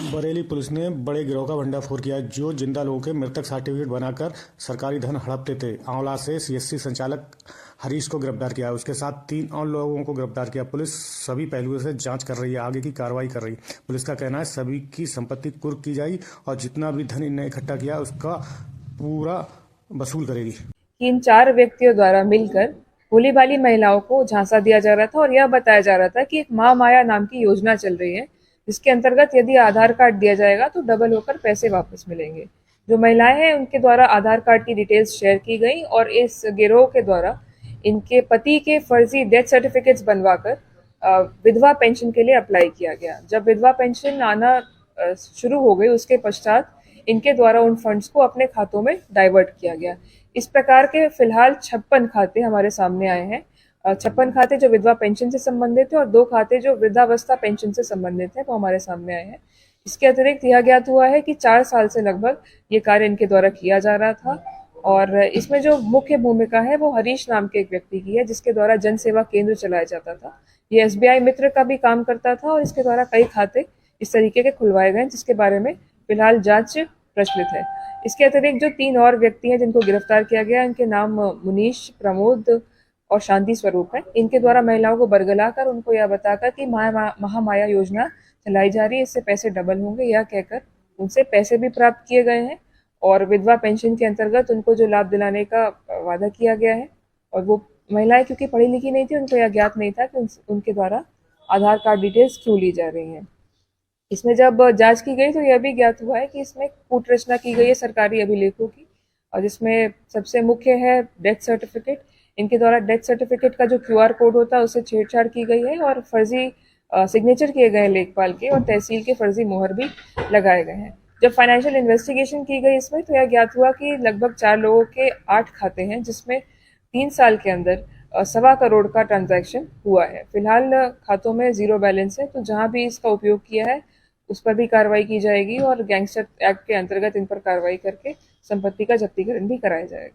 Bareilly police ने बड़े गिरोह का भंडाफोड़ किया जो जिंदा लोगों के मृतक सर्टिफिकेट बनाकर सरकारी धन हड़पते थे। आंवला से सीएससी संचालक हरीश को गिरफ्तार किया। उसके साथ 3 और लोगों को गिरफ्तार किया। पुलिस सभी पहलुओं से जांच कर रही है, आगे की कार्रवाई कर रही है। पुलिस का कहना है सभी की संपत्ति कुर्क की जाएगी और जितना भी धन इन्हें इकट्ठा किया उसका पूरा वसूल करेगी। इन 4 व्यक्तियों द्वारा मिलकर भोली भाली महिलाओं को झांसा दिया जा रहा था और यह बताया जा रहा था कि एक माँ माया नाम की योजना चल रही है, जिसके अंतर्गत यदि आधार कार्ड दिया जाएगा तो डबल होकर पैसे वापस मिलेंगे। जो महिलाएं हैं उनके द्वारा आधार कार्ड की डिटेल्स शेयर की गई और इस गिरोह के द्वारा इनके पति के फर्जी डेथ सर्टिफिकेट्स बनवाकर विधवा पेंशन के लिए अप्लाई किया गया। जब विधवा पेंशन आना शुरू हो गई उसके पश्चात इनके द्वारा उन फंड्स को अपने खातों में डाइवर्ट किया गया। इस प्रकार के फिलहाल 56 खाते हमारे सामने आए हैं। 56 खाते जो विधवा पेंशन से संबंधित है और 2 खाते जो वृद्धावस्था पेंशन से संबंधित है वो हमारे सामने आए हैं। इसके अतिरिक्त यह ज्ञात हुआ है कि 4 साल से लगभग ये कार्य इनके द्वारा किया जा रहा था और इसमें जो मुख्य भूमिका है वो हरीश नाम के एक व्यक्ति की है, जिसके द्वारा जन सेवा केंद्र चलाया जाता था। ये एसबीआई मित्र का भी काम करता था और इसके द्वारा कई खाते इस तरीके के खुलवाए गए, जिसके बारे में फिलहाल जांच प्रचलित है। इसके अतिरिक्त जो 3 और व्यक्ति हैं जिनको गिरफ्तार किया गया, इनके नाम मुनीश, प्रमोद और शांति स्वरूप है। इनके द्वारा महिलाओं को बरगलाकर उनको यह बताकर कि महामाया योजना चलाई जा रही है, इससे पैसे डबल होंगे, यह कहकर उनसे पैसे भी प्राप्त किए गए हैं और विधवा पेंशन के अंतर्गत उनको जो लाभ दिलाने का वादा किया गया है। और वो महिलाएं क्योंकि पढ़ी लिखी नहीं थी, उनको यह ज्ञात नहीं था कि उनके द्वारा आधार कार्ड डिटेल्स क्यों ली जा रही हैं। इसमें जब जांच की गई तो यह भी ज्ञात हुआ है कि इसमें कूट रचना की गई है सरकारी अभिलेखों की, और जिसमें सबसे मुख्य है डेथ सर्टिफिकेट। इनके द्वारा डेथ सर्टिफिकेट का जो क्यूआर कोड होता है उससे छेड़छाड़ की गई है और फर्जी सिग्नेचर किए गए हैं लेखपाल के, और तहसील के फर्जी मोहर भी लगाए गए हैं। जब फाइनेंशियल इन्वेस्टिगेशन की गई इसमें तो यह ज्ञात हुआ कि लगभग 4 लोगों के 8 खाते हैं, जिसमें 3 साल के अंदर 1.25 करोड़ का ट्रांजैक्शन हुआ है। फिलहाल खातों में 0 बैलेंस है, तो जहां भी इसका उपयोग किया है उस पर भी कार्रवाई की जाएगी और गैंगस्टर एक्ट के अंतर्गत इन पर कार्रवाई करके संपत्ति का जब्तीकरण भी कराया जाएगा।